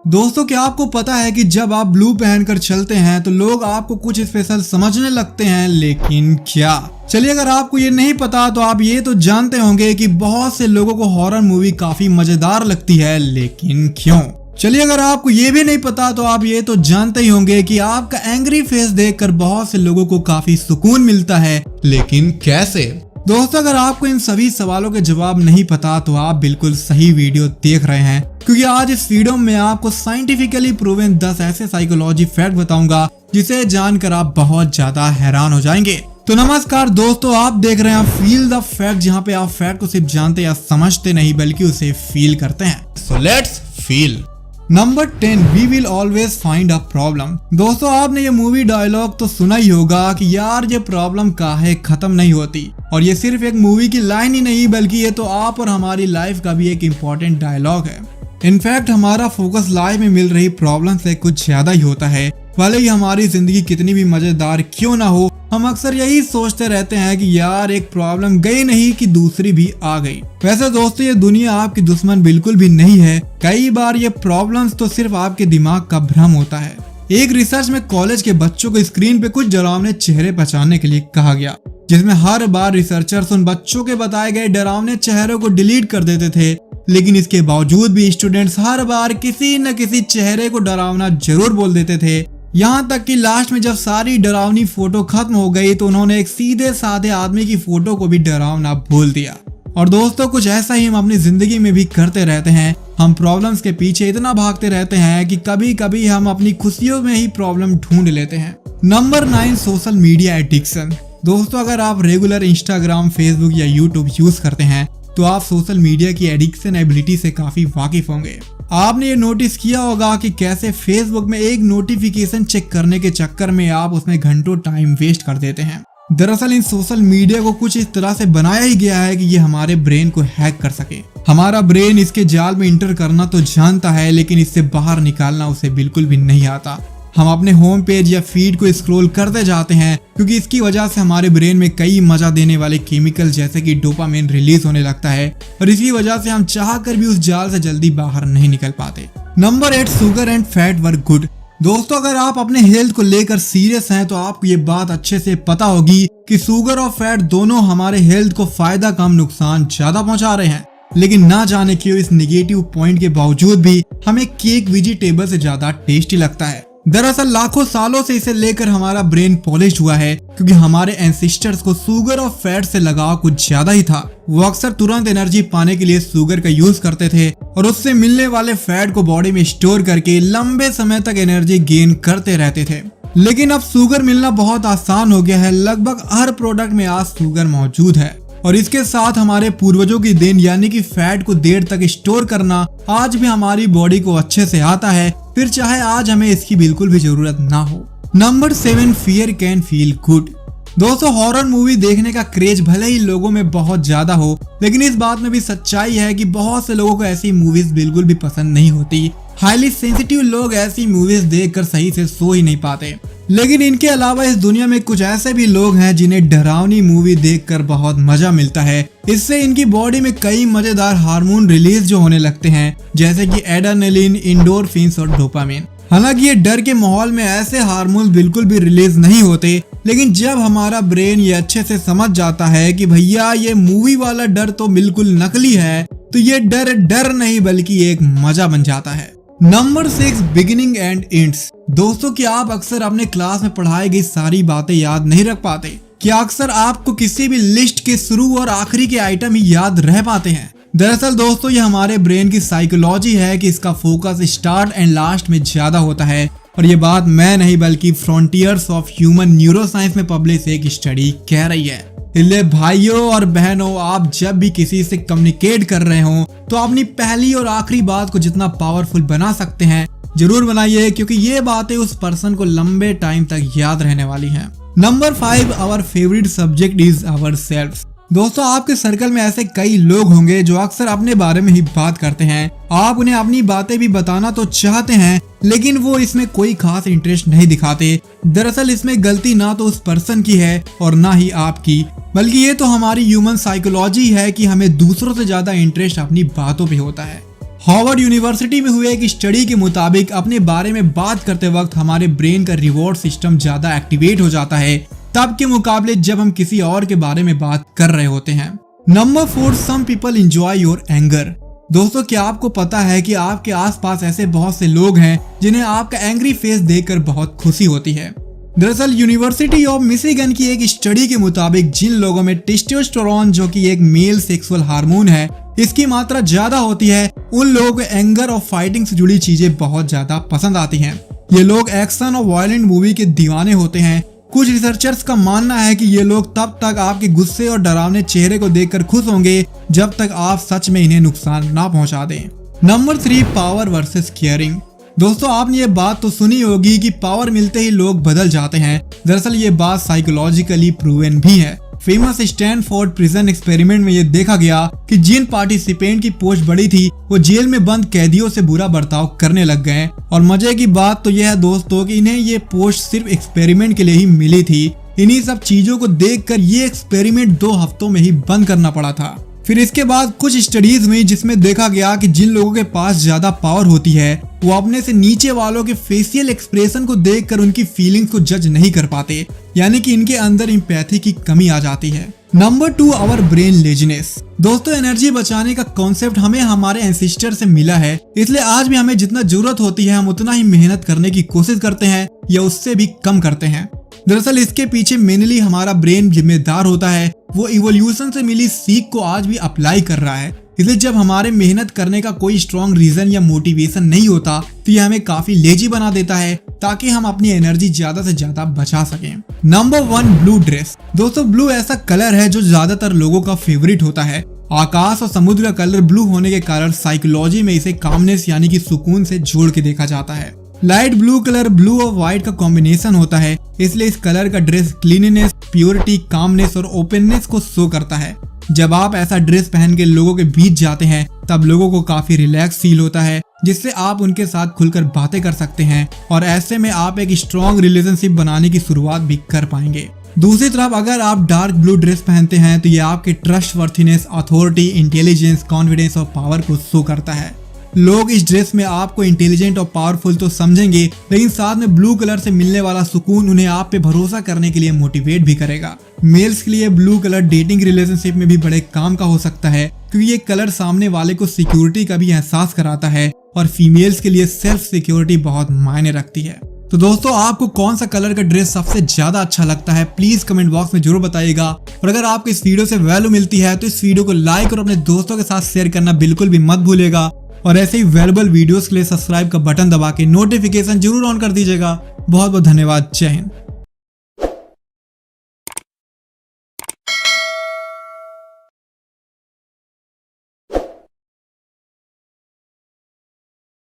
दोस्तों क्या आपको पता है कि जब आप ब्लू पहनकर चलते हैं तो लोग आपको कुछ स्पेशल समझने लगते हैं, लेकिन क्या? चलिए, अगर आपको ये नहीं पता तो आप ये तो जानते होंगे कि बहुत से लोगों को हॉरर मूवी काफी मजेदार लगती है, लेकिन क्यों? चलिए, अगर आपको ये भी नहीं पता तो आप ये तो जानते ही होंगे कि आपका एंग्री फेस देखकर बहुत से लोगों को काफी सुकून मिलता है, लेकिन कैसे? दोस्तों, अगर आपको इन सभी सवालों के जवाब नहीं पता तो आप बिल्कुल सही वीडियो देख रहे हैं, क्योंकि आज इस वीडियो में आपको साइंटिफिकली प्रूवन 10 ऐसे साइकोलॉजी फैक्ट बताऊंगा जिसे जानकर आप बहुत ज्यादा हैरान हो जाएंगे। तो नमस्कार दोस्तों, आप देख रहे हैं फील द फैक्ट, जहाँ पे आप फैक्ट को सिर्फ जानते या समझते नहीं बल्कि उसे फील करते हैं। So let's feel. Number 10, we will always find a problem. दोस्तों, आपने ये मूवी डायलॉग तो सुना ही होगा कि यार ये प्रॉब्लम काहे खत्म नहीं होती, और ये सिर्फ एक मूवी की लाइन ही नहीं बल्कि ये तो आप और हमारी लाइफ का भी एक इम्पोर्टेंट डायलॉग है। इनफैक्ट हमारा फोकस लाइफ में मिल रही प्रॉब्लम से कुछ ज्यादा ही होता है। भले ही हमारी जिंदगी कितनी भी मजेदार क्यों ना हो, हम अक्सर यही सोचते रहते हैं कि यार एक प्रॉब्लम गई नहीं कि दूसरी भी आ गई। वैसे दोस्तों, ये दुनिया आपकी दुश्मन बिल्कुल भी नहीं है। कई बार ये प्रॉब्लम्स तो सिर्फ आपके दिमाग का भ्रम होता है। एक रिसर्च में कॉलेज के बच्चों को स्क्रीन पे कुछ डरावने चेहरे पहचानने के लिए कहा गया, जिसमें हर बार रिसर्चर्स उन बच्चों के बताए गए डरावने चेहरों को डिलीट कर देते थे, लेकिन इसके बावजूद भी स्टूडेंट्स हर बार किसी न किसी चेहरे को डरावना जरूर बोल देते थे। यहाँ तक कि लास्ट में जब सारी डरावनी फोटो खत्म हो गई तो उन्होंने एक सीधे साधे आदमी की फोटो को भी डरावना बोल दिया। और दोस्तों, कुछ ऐसा ही हम अपनी जिंदगी में भी करते रहते हैं। हम प्रॉब्लम्स के पीछे इतना भागते रहते हैं कि कभी कभी हम अपनी खुशियों में ही प्रॉब्लम ढूंढ लेते हैं। Number 9, social media addiction. दोस्तों, अगर आप रेगुलर इंस्टाग्राम, फेसबुक या यूट्यूब यूज करते हैं तो आप सोशल मीडिया की एडिक्शन एबिलिटी से काफी वाकिफ होंगे। आपने ये नोटिस किया होगा कि कैसे फेसबुक में एक नोटिफिकेशन चेक करने के चक्कर में आप उसमें घंटों टाइम वेस्ट कर देते हैं। दरअसल इन सोशल मीडिया को कुछ इस तरह से बनाया ही गया है कि ये हमारे ब्रेन को हैक कर सके। हमारा ब्रेन इसके जाल में इंटर करना तो जानता है, लेकिन इससे बाहर निकालना उसे बिल्कुल भी नहीं आता। हम अपने होम पेज या फीड को स्क्रॉल करते जाते हैं, क्योंकि इसकी वजह से हमारे ब्रेन में कई मजा देने वाले केमिकल जैसे कि डोपामिन रिलीज होने लगता है, और इसी वजह से हम चाहकर भी उस जाल से जल्दी बाहर नहीं निकल पाते। Number 8, sugar and fat were good. दोस्तों, अगर आप अपने हेल्थ को लेकर सीरियस हैं तो आपको ये बात अच्छे से पता होगी कि शुगर और फैट दोनों हमारे हेल्थ को फायदा कम नुकसान ज्यादा पहुंचा रहे हैं, लेकिन ना जाने क्यों इस निगेटिव पॉइंट के बावजूद भी हमें केक वेजिटेबल से ज्यादा टेस्टी लगता है। दरअसल लाखों सालों से इसे लेकर हमारा ब्रेन पॉलिश हुआ है, क्योंकि हमारे एंसेस्टर्स को शुगर और फैट से लगाव कुछ ज्यादा ही था। वो अक्सर तुरंत एनर्जी पाने के लिए शुगर का यूज करते थे और उससे मिलने वाले फैट को बॉडी में स्टोर करके लंबे समय तक एनर्जी गेन करते रहते थे। लेकिन अब शुगर मिलना बहुत आसान हो गया है। लगभग हर प्रोडक्ट में आज शुगर मौजूद है, और इसके साथ हमारे पूर्वजों की देन यानी कि फैट को देर तक स्टोर करना आज भी हमारी बॉडी को अच्छे से आता है, फिर चाहे आज हमें इसकी बिल्कुल भी जरूरत ना हो। Number 7, fear can feel good. दोस्तों, हॉरर मूवी देखने का क्रेज भले ही लोगों में बहुत ज्यादा हो, लेकिन इस बात में भी सच्चाई है कि बहुत से लोगों को ऐसी मूवीज बिल्कुल भी पसंद नहीं होती। हाईली सेंसिटिव लोग ऐसी मूवीज देखकर सही से सो ही नहीं पाते। लेकिन इनके अलावा इस दुनिया में कुछ ऐसे भी लोग हैं जिन्हें डरावनी मूवी देखकर बहुत मजा मिलता है। इससे इनकी बॉडी में कई मजेदार हार्मोन रिलीज जो होने लगते हैं, जैसे कि एड्रेनलिन, एंडोर्फिन्स और डोपामिन। हालांकि ये डर के माहौल में ऐसे हार्मोन्स बिल्कुल भी रिलीज नहीं होते, लेकिन जब हमारा ब्रेन ये अच्छे से समझ जाता है कि भैया ये मूवी वाला डर तो बिल्कुल नकली है, तो ये डर डर नहीं बल्कि एक मजा बन जाता है। Number 6, beginning and ends. दोस्तों, क्या आप अक्सर अपने क्लास में पढ़ाई गई सारी बातें याद नहीं रख पाते? क्या अक्सर आपको किसी भी लिस्ट के शुरू और आखिरी के आइटम ही याद रह पाते हैं? दरअसल दोस्तों, ये हमारे ब्रेन की साइकोलॉजी है कि इसका फोकस स्टार्ट एंड लास्ट में ज्यादा होता है, और ये बात मैं नहीं बल्कि फ्रंटियर्स ऑफ ह्यूमन न्यूरोसाइंस में पब्लिश एक स्टडी कह रही है। इसलिए भाइयों और बहनों, आप जब भी किसी से कम्युनिकेट कर रहे हो तो अपनी पहली और आखिरी बात को जितना पावरफुल बना सकते हैं जरूर बनाइए, क्योंकि ये बातें उस पर्सन को लंबे टाइम तक याद रहने वाली हैं। Number 5, our favourite subject is our self. दोस्तों, आपके सर्कल में ऐसे कई लोग होंगे जो अक्सर अपने बारे में ही बात करते हैं। आप उन्हें अपनी बातें भी बताना तो चाहते हैं, लेकिन वो इसमें कोई खास इंटरेस्ट नहीं दिखाते। दरअसल इसमें गलती ना तो उस पर्सन की है और ना ही आपकी, बल्कि ये तो हमारी ह्यूमन साइकोलॉजी है कि हमें दूसरों से ज्यादा इंटरेस्ट अपनी बातों पे होता है। हार्वर्ड यूनिवर्सिटी में हुए एक स्टडी के मुताबिक अपने बारे में बात करते वक्त हमारे ब्रेन का रिवॉर्ड सिस्टम ज्यादा एक्टिवेट हो जाता है तब के मुकाबले जब हम किसी और के बारे में बात कर रहे होते हैं। Number 4, some people enjoy your anger. दोस्तों, क्या आपको पता है कि आपके आसपास ऐसे बहुत से लोग हैं जिन्हें आपका एंग्री फेस देखकर बहुत खुशी होती है। दरअसल यूनिवर्सिटी ऑफ मिशिगन की एक स्टडी के मुताबिक जिन लोगों में टेस्टोस्टेरोन, जो कि एक मेल सेक्सुअल हार्मोन है, इसकी मात्रा ज्यादा होती है, उन लोगों को एंगर और फाइटिंग से जुड़ी चीजें बहुत ज्यादा पसंद आती हैं। ये लोग एक्शन और वायलेंट मूवी के दीवाने होते हैं। कुछ रिसर्चर्स का मानना है कि ये लोग तब तक आपके गुस्से और डरावने चेहरे को देखकर खुश होंगे जब तक आप सच में इन्हें नुकसान ना पहुंचा दें। Number 3, power versus caring. दोस्तों, आपने ये बात तो सुनी होगी कि पावर मिलते ही लोग बदल जाते हैं। दरअसल ये बात साइकोलॉजिकली प्रूवन भी है। फेमस स्टैनफोर्ड प्रिजन एक्सपेरिमेंट में ये देखा गया कि जिन पार्टिसिपेंट की पोस्ट बड़ी थी वो जेल में बंद कैदियों से बुरा बर्ताव करने लग गए। और मजे की बात तो यह है दोस्तों कि इन्हें ये पोस्ट सिर्फ एक्सपेरिमेंट के लिए ही मिली थी। इन्हीं सब चीजों को देखकर ये एक्सपेरिमेंट 2 हफ्तों में ही बंद करना पड़ा था। फिर इसके बाद कुछ स्टडीज हुई जिसमें देखा गया कि जिन लोगों के पास ज्यादा पावर होती है वो अपने से नीचे वालों के फेशियल एक्सप्रेशन को देखकर उनकी फीलिंग्स को जज नहीं कर पाते, यानी कि इनके अंदर एम्पैथी की कमी आ जाती है। Number 2, our brain laziness. दोस्तों, एनर्जी बचाने का कॉन्सेप्ट हमें हमारे एंसेस्टर से मिला है, इसलिए आज भी हमें जितना जरूरत होती है हम उतना ही मेहनत करने की कोशिश करते हैं या उससे भी कम करते हैं। दरअसल इसके पीछे मेनली हमारा ब्रेन जिम्मेदार होता है। वो इवोल्यूशन से मिली सीख को आज भी अप्लाई कर रहा है। इसलिए जब हमारे मेहनत करने का कोई स्ट्रॉन्ग रीजन या मोटिवेशन नहीं होता तो ये हमें काफी लेजी बना देता है ताकि हम अपनी एनर्जी ज्यादा से ज्यादा बचा सकें। Number 1, blue dress. दोस्तों, ब्लू ऐसा कलर है जो ज्यादातर लोगों का फेवरेट होता है। आकाश और समुद्र का कलर ब्लू होने के कारण साइकोलॉजी में इसे कामनेस यानी कि सुकून से जोड़ के देखा जाता है। लाइट ब्लू कलर ब्लू और व्हाइट का कॉम्बिनेशन होता है, इसलिए इस कलर का ड्रेस क्लीननेस, प्योरिटी, कामनेस और ओपननेस को शो करता है। जब आप ऐसा ड्रेस पहन के लोगों के बीच जाते हैं तब लोगों को काफी रिलैक्स फील होता है, जिससे आप उनके साथ खुलकर बातें कर सकते हैं और ऐसे में आप एक स्ट्रॉन्ग रिलेशनशिप बनाने की शुरुआत भी कर पाएंगे। दूसरी तरफ अगर आप डार्क ब्लू ड्रेस पहनते हैं तो ये आपके ट्रस्टवर्थीनेस, अथॉरिटी, इंटेलिजेंस, कॉन्फिडेंस और पावर को शो करता है। लोग इस ड्रेस में आपको इंटेलिजेंट और पावरफुल तो समझेंगे, लेकिन साथ में ब्लू कलर से मिलने वाला सुकून उन्हें आप पे भरोसा करने के लिए मोटिवेट भी करेगा। मेल्स के लिए ब्लू कलर डेटिंग रिलेशनशिप में भी बड़े काम का हो सकता है, क्योंकि ये कलर सामने वाले को सिक्योरिटी का भी एहसास कराता है और फीमेल्स के लिए सेल्फ सिक्योरिटी बहुत मायने रखती है। तो दोस्तों, आपको कौन सा कलर का ड्रेस सबसे ज्यादा अच्छा लगता है प्लीज कमेंट बॉक्स में जरूर बताइएगा। और अगर आपको इस वीडियो से वैल्यू मिलती है तो इस वीडियो को लाइक और अपने दोस्तों के साथ शेयर करना बिल्कुल भी मत भूलिएगा। और ऐसे ही वैल्यूएबल वीडियोस के लिए सब्सक्राइब का बटन दबा के नोटिफिकेशन जरूर ऑन कर दीजिएगा। बहुत बहुत धन्यवाद। जय हिंद।